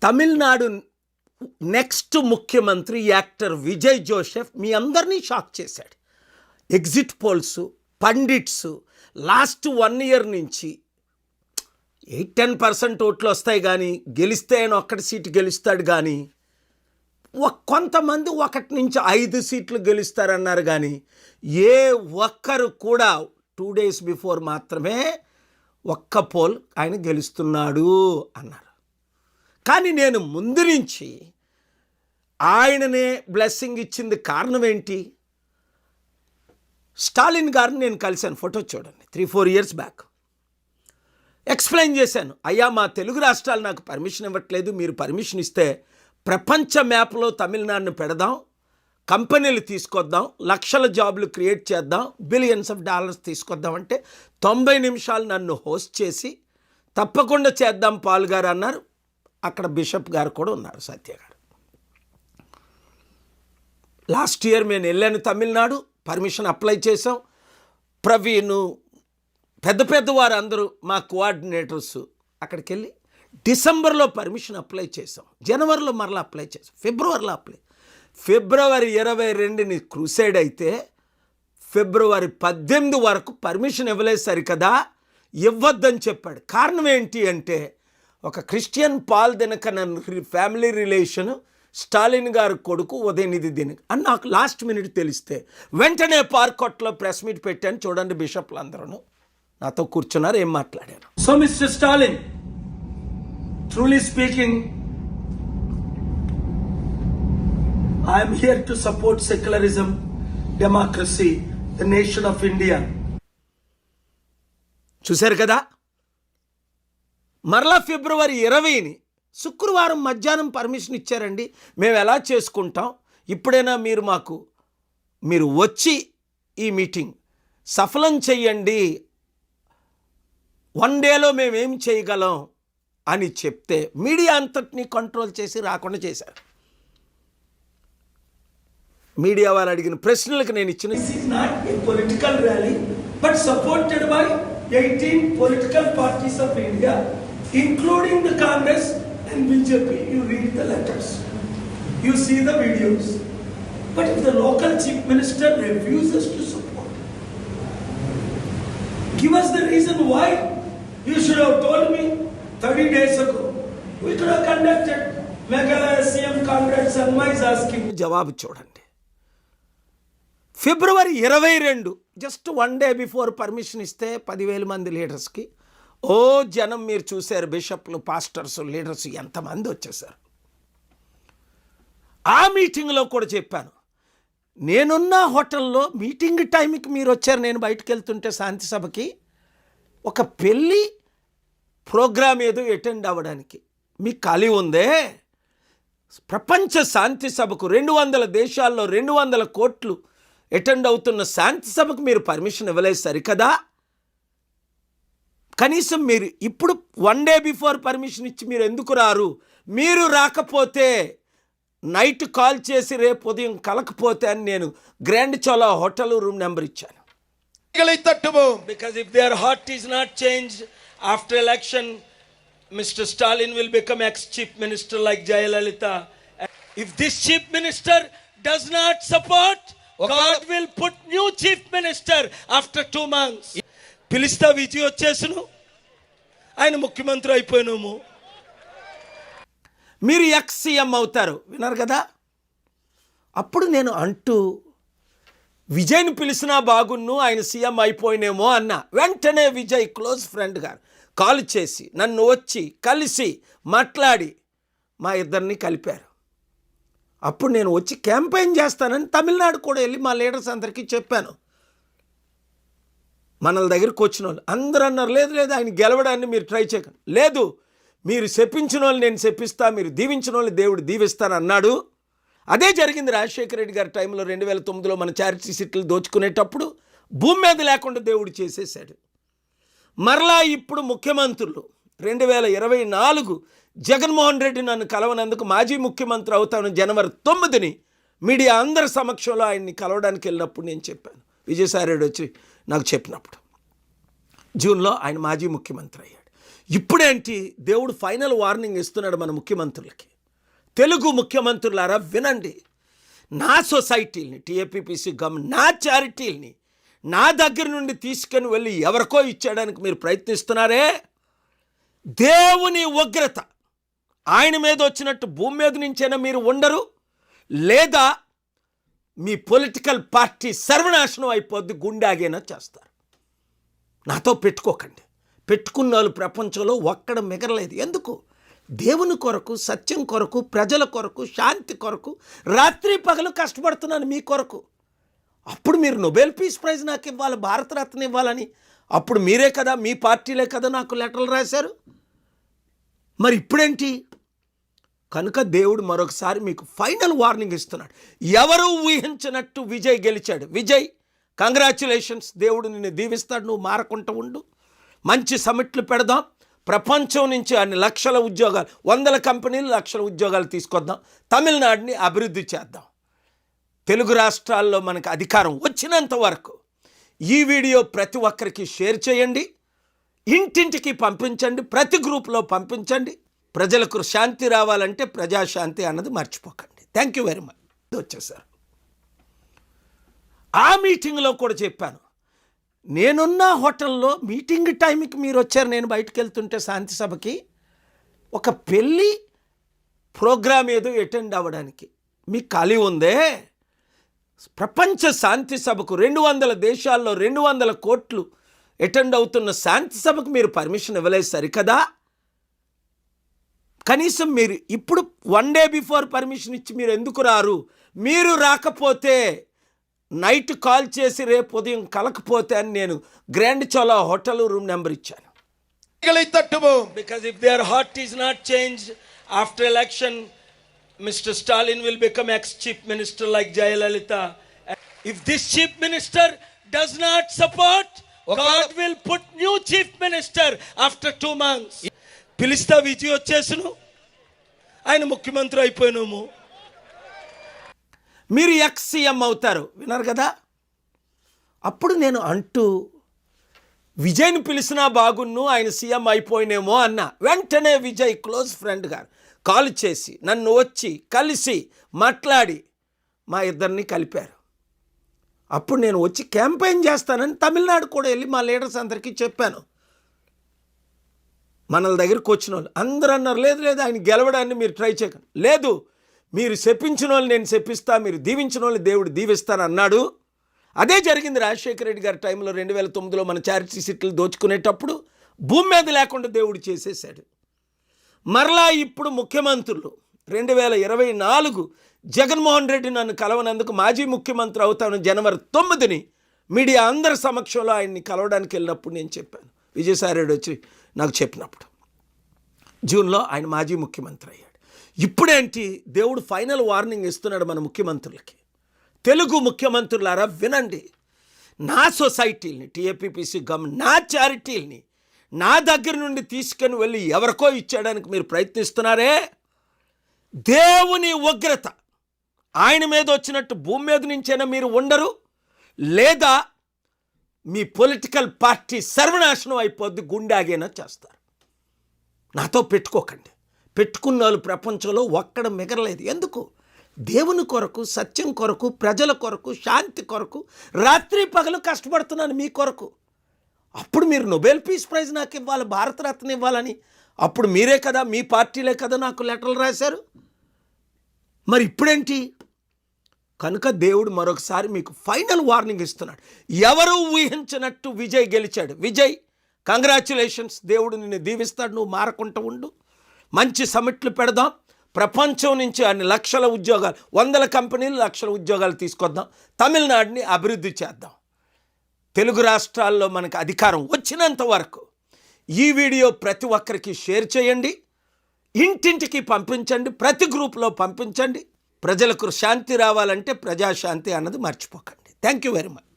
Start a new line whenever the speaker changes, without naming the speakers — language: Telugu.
తమిళనాడు నెక్స్ట్ ముఖ్యమంత్రి యాక్టర్ విజయ్ జోసెఫ్ మీ అందరినీ షాక్ చేశాడు. Exit polls, pundits last 1 year నుంచి 8-10% ఓట్లు వస్తాయి కానీ గెలిస్తే ఆయన ఒక్కటి సీటు గెలుస్తాడు కానీ కొంతమంది 1 నుంచి 5 సీట్లు గెలుస్తారన్నారు కానీ ఏ ఒక్కరు కూడా 2 days బిఫోర్ మాత్రమే ఒక్క పోల్ ఆయన గెలుస్తున్నాడు అన్నారు. కానీ నేను ముందు నుంచి ఆయననే బ్లెస్సింగ్ ఇచ్చింది కారణం ఏంటి? స్టాలిన్ గారిని నేను కలిశాను, ఫోటో చూడండి, 3-4 years బ్యాక్. ఎక్స్ప్లెయిన్ చేశాను, అయ్యా మా తెలుగు రాష్ట్రాలు నాకు పర్మిషన్ ఇవ్వట్లేదు, మీరు పర్మిషన్ ఇస్తే ప్రపంచ మ్యాప్లో తమిళనాడును పెడదాం, కంపెనీలు తీసుకొద్దాం, లక్షల జాబులు క్రియేట్ చేద్దాం, బిలియన్స్ ఆఫ్ డాలర్స్ తీసుకొద్దాం అంటే 90 నిమిషాలు నన్ను హోస్ట్ చేసి తప్పకుండా చేద్దాం పాల్ గారు అన్నారు. అక్కడ బిషప్ గారు కూడా ఉన్నారు, సత్య గారు. లాస్ట్ ఇయర్ నేను వెళ్ళాను తమిళనాడు, పర్మిషన్ అప్లై చేసాం. ప్రవీణ్, పెద్ద వారు అందరూ మా కోఆర్డినేటర్స్ అక్కడికి వెళ్ళి డిసెంబర్లో పర్మిషన్ అప్లై చేసాం, జనవరిలో మరలా అప్లై చేసాం, ఫిబ్రవరిలో ఫిబ్రవరి 22ని క్రూసైడ్ అయితే ఫిబ్రవరి 18 వరకు పర్మిషన్ ఇవ్వలేదు. సరికదా ఇవ్వద్దని చెప్పాడు. కారణం ఏంటి అంటే ఒక Christian Paul Dhinakaran family relation, Stalin గారి కొడుకు ఉదయనిధి దినకరన్ అని నాకు లాస్ట్ మినిట్ తెలిస్తే వెంటనే పార్కొట్లో ప్రెస్ మీట్ పెట్టాను. చూడండి, బిషప్లు అందరూ నాతో కూర్చున్నారు, ఏం మాట్లాడారు. So mister Stalin, truly speaking, I am here to support secularism, democracy, the nation of India. చూశారు కదా, మరలా ఫిబ్రవరి 20ని శుక్రవారం మధ్యాహ్నం పర్మిషన్ ఇచ్చారండి. మేము ఎలా చేసుకుంటాం, ఇప్పుడైనా మీరు వచ్చి ఈ మీటింగ్ సఫలం చెయ్యండి, 1 dayలో మేమేం చేయగలం అని చెప్తే మీడియా అంతటినీ కంట్రోల్ చేసి రాకుండా చేశారు. మీడియా వాళ్ళు అడిగిన ప్రశ్నలకు నేను ఇచ్చిన political rally but supported by 18 political parties of India including the Congress and BJP. You read the letters, you see the videos. But if the local chief minister refuses to support, give us the reason why. You should have told me 30 days ago. We could have conducted Meghalaya CM Congress and my asking. జవాబు చూడండి. ఫిబ్రవరి 22 జస్ట్ 1 day బిఫోర్ పర్మిషన్ ఇస్తే 10,000 మంది లీడర్స్కి జనం మీరు చూశారు, బిషప్లు, పాస్టర్స్, లీడర్స్ ఎంతమంది వచ్చేసారు. ఆ మీటింగ్లో కూడా చెప్పాను, నేనున్న హోటల్లో మీటింగ్ టైంకి మీరు వచ్చారు. నేను బయటకు వెళ్తుంటే శాంతి సభకి ఒక పెళ్ళి ప్రోగ్రామ్ ఏదో అటెండ్ అవ్వడానికి మీకు ఖాళీ ఉందే? ప్రపంచ శాంతి సభకు 200 దేశాల్లో 200 కోట్లు అటెండ్ అవుతున్న శాంతి సభకు మీరు పర్మిషన్ ఇవ్వలేదు సరికదా? కనీసం మీరు ఇప్పుడు 1 day బిఫోర్ పర్మిషన్ ఇచ్చి మీరు ఎందుకు రారు? మీరు రాకపోతే నైట్ కాల్ చేసి రేపు ఉదయం కలకపోతే అని నేను grand Chola hotel room number ఇచ్చాను. Because if their heart is not changed after election, Mr. Stalin will become ex-chief minister like Jayalalitha. If this chief minister does not support, God will put new chief minister after 2 months. పిలిస్తా Vijay వచ్చేసును, ఆయన ముఖ్యమంత్రి అయిపోయినాము, మీరు ఎక్స్-సీఎం అవుతారు. విన్నారు కదా? అప్పుడు నేను అంటూ విజయ్ని పిలిచినా బాగున్ను, ఆయన సీఎం అయిపోయినేమో అన్నా. వెంటనే విజయ్ క్లోజ్ ఫ్రెండ్ గారు కాల్ చేసి నన్ను వచ్చి కలిసి మాట్లాడి మా ఇద్దరిని కలిపారు. అప్పుడు నేను వచ్చి క్యాంపెయిన్ చేస్తానని తమిళనాడు కూడా వెళ్ళి మా లీడర్స్ అందరికీ చెప్పాను. మనల దగ్గరికి వచ్చిన వాళ్ళు అందరూ అన్నారు, లేదు ఆయన గెలవడాన్ని మీరు ట్రై చేయకండి, లేదు మీరు శపించిన వాళ్ళు నేను శపిస్తా, మీరు దీవించిన వాళ్ళు దేవుడు దీవిస్తాను అన్నాడు. అదే జరిగింది రాజశేఖర రెడ్డి గారి టైంలో 2009లో మన చారిటీ సీట్లు దోచుకునేటప్పుడు భూమి మీద లేకుండా దేవుడు చేసేసాడు. మరలా ఇప్పుడు ముఖ్యమంత్రులు 2024 జగన్మోహన్ రెడ్డి నన్ను కలవనందుకు మాజీ ముఖ్యమంత్రి అవుతాను జనవరి 9ని మీడియా అందరి సమక్షంలో ఆయన్ని కలవడానికి వెళ్ళినప్పుడు నేను చెప్పాను. విజయసాయి రెడ్డి వచ్చి నాకు చెప్పినప్పుడు జూన్లో ఆయన మాజీ ముఖ్యమంత్రి అయ్యాడు. ఇప్పుడేంటి దేవుడు ఫైనల్ వార్నింగ్ ఇస్తున్నాడు మన ముఖ్యమంత్రులకి. తెలుగు ముఖ్యమంత్రులారా వినండి. నా సొసైటీని టీఏపీపీసీ నా చారిటీల్ని నా దగ్గర నుండి తీసుకొని వెళ్ళి ఎవరికో ఇచ్చేయడానికి మీరు ప్రయత్నిస్తున్నారే, దేవుని ఉగ్రత ఆయన మీద వచ్చినట్టు భూమి మీద నుంచైనా మీరు ఉండరు, లేదా మీ పొలిటికల్ పార్టీ సర్వనాశనం అయిపోద్ది, గుండాగైనా చేస్తారు. నాతో పెట్టుకోకండి. పెట్టుకున్న వాళ్ళు ప్రపంచంలో ఒక్కడ మిగరలేదు. ఎందుకు? దేవుని కొరకు, సత్యం కొరకు, ప్రజల కొరకు, శాంతి కొరకు రాత్రి పగలు కష్టపడుతున్నాను మీ కొరకు. అప్పుడు మీరు నోబెల్ పీస్ ప్రైజ్ నాకు ఇవ్వాలి, భారతరత్న ఇవ్వాలని అప్పుడు మీరే కదా, మీ పార్టీలే కదా నాకు లెటర్లు రాశారు. మరి ఇప్పుడేంటి? కనుక దేవుడు మరొకసారి మీకు ఫైనల్ వార్నింగ్ ఇస్తున్నాడు. ఎవరు ఊహించినట్టు విజయ్ గెలిచాడు. విజయ్, కంగ్రాచ్యులేషన్స్, దేవుడు నిన్ను దీవిస్తాడు, నువ్వు మారకుండా ఉండు. మంచి సమిట్లు పెడదాం, ప్రపంచం నుంచి అన్ని లక్షల ఉద్యోగాలు, 100 కంపెనీలు, లక్షల ఉద్యోగాలు తీసుకొద్దాం, తమిళనాడుని అభివృద్ధి చేద్దాం. తెలుగు రాష్ట్రాల్లో మనకు అధికారం వచ్చినంత వరకు ఈ వీడియో ప్రతి ఒక్కరికి షేర్ చేయండి, ఇంటింటికి పంపించండి, ప్రతి గ్రూప్లో పంపించండి. ప్రజలకు శాంతి రావాలంటే ప్రజాశాంతి అన్నది మర్చిపోకండి. Thank you very much. వచ్చేసారు. ఆ మీటింగ్లో కూడా చెప్పాను, నేనున్న హోటల్లో మీటింగ్ టైంకి మీరు వచ్చారు. నేను బయటకు వెళ్తుంటే శాంతి సభకి ఒక పెళ్ళి ప్రోగ్రామ్ ఏదో అటెండ్ అవ్వడానికి మీకు ఖాళీ ఉందే? ప్రపంచ శాంతి సభకు 200 దేశాల్లో 200 కోట్లు అటెండ్ అవుతున్న శాంతి సభకు మీరు పర్మిషన్ ఇవ్వలేదు సరికదా? కనీసం మీరు ఇప్పుడు 1 డే బిఫోర్ పర్మిషన్ ఇచ్చి మీరు ఎందుకు రారు? మీరు రాకపోతే నైట్ కాల్ చేసి రేపు ఉదయం కలకపోతే అని నేను grand Chola hotel room number ఇచ్చాను. Because if their heart is not changed after election, Mr. Stalin will become ex-chief minister like Jayalalitha. If this chief minister does not support, God will put new chief minister after 2 months. పిలిస్తా Vijay వచ్చేసును, ఆయన ముఖ్యమంత్రి అయిపోయినాము, మీరు ఎక్స్ సీఎం అవుతారు. విన్నారు కదా? అప్పుడు నేను అంటూ విజయ్ని పిలిచినా బాగున్ను, ఆయన సీఎం అయిపోయినేమో అన్నా. వెంటనే విజయ్ క్లోజ్ ఫ్రెండ్ గారు కాల్ చేసి నన్ను వచ్చి కలిసి మాట్లాడి మా ఇద్దరిని కలిపారు. అప్పుడు నేను వచ్చి క్యాంపెయిన్ చేస్తానని తమిళనాడు కూడా వెళ్ళి మా లీడర్స్ అందరికీ చెప్పాను. మనల దగ్గరికి వచ్చిన వాళ్ళు అందరూ అన్నారు, లేదు లేదు ఆయన గెలవడాన్ని మీరు ట్రై చేయకండి. లేదు, మీరు శపించిన వాళ్ళు నేను శపిస్తా, మీరు దీవించిన వాళ్ళు దేవుడు దీవిస్తాను అన్నాడు. అదే జరిగింది రాజశేఖర రెడ్డి గారి టైంలో 2009లో మన చారిటీ సీట్లు దోచుకునేటప్పుడు భూమి మీద లేకుండా దేవుడు చేసేసాడు. మరలా ఇప్పుడు ముఖ్యమంత్రులు 2024 జగన్మోహన్ రెడ్డి నన్ను కలవనందుకు మాజీ ముఖ్యమంత్రి అవుతాను జనవరి 9ని మీడియా అందరి సమక్షంలో ఆయన్ని కలవడానికి వెళ్ళినప్పుడు నేను చెప్పాను. విజయసాయి రెడ్డి వచ్చి నాకు చెప్పినప్పుడు జూన్లో ఆయన మాజీ ముఖ్యమంత్రి అయ్యాడు. ఇప్పుడేంటి దేవుడు ఫైనల్ వార్నింగ్ ఇస్తున్నాడు మన ముఖ్యమంత్రులకి. తెలుగు ముఖ్యమంత్రులారా వినండి. నా సొసైటీని టీఏపీపీసీ నా చారిటీల్ని నా దగ్గర నుండి తీసుకొని వెళ్ళి ఎవరికో ఇచ్చేయడానికి మీరు ప్రయత్నిస్తున్నారే, దేవుని ఉగ్రత ఆయన మీద వచ్చినట్టు భూమి మీద నుంచైనా మీరు ఉండరు, లేదా మీ పొలిటికల్ పార్టీ సర్వనాశనం అయిపోద్ది, గుండాగైనా చేస్తారు. నాతో పెట్టుకోకండి. పెట్టుకున్న వాళ్ళు ప్రపంచంలో ఒక్కడ మిగరలేదు. ఎందుకు? దేవుని కొరకు, సత్యం కొరకు, ప్రజల కొరకు, శాంతి కొరకు రాత్రి పగలు కష్టపడుతున్నాను మీ కొరకు. అప్పుడు మీరు నోబెల్ పీస్ ప్రైజ్ నాకు ఇవ్వాలి, భారతరత్న ఇవ్వాలని అప్పుడు మీరే కదా, మీ పార్టీలే కదా నాకు లెటర్లు రాశారు. మరి ఇప్పుడేంటి? కనుక దేవుడు మరొకసారి మీకు ఫైనల్ వార్నింగ్ ఇస్తున్నాడు. ఎవరు ఊహించినట్టు విజయ్ గెలిచాడు. విజయ్, కంగ్రాచ్యులేషన్స్, దేవుడు నిన్ను దీవిస్తాడు, నువ్వు మారకుండా ఉండు. మంచి సమిట్లు పెడదాం, ప్రపంచం నుంచి అన్ని లక్షల ఉద్యోగాలు, 100 కంపెనీలు, లక్షల ఉద్యోగాలు తీసుకొద్దాం, తమిళనాడుని అభివృద్ధి చేద్దాం. తెలుగు రాష్ట్రాల్లో మనకు అధికారం వచ్చినంత వరకు ఈ వీడియో ప్రతి ఒక్కరికి షేర్ చేయండి, ఇంటింటికి పంపించండి, ప్రతి గ్రూప్లో పంపించండి. ప్రజలకు శాంతి రావాలంటే ప్రజాశాంతి అన్నది మర్చిపోకండి. Thank you very much.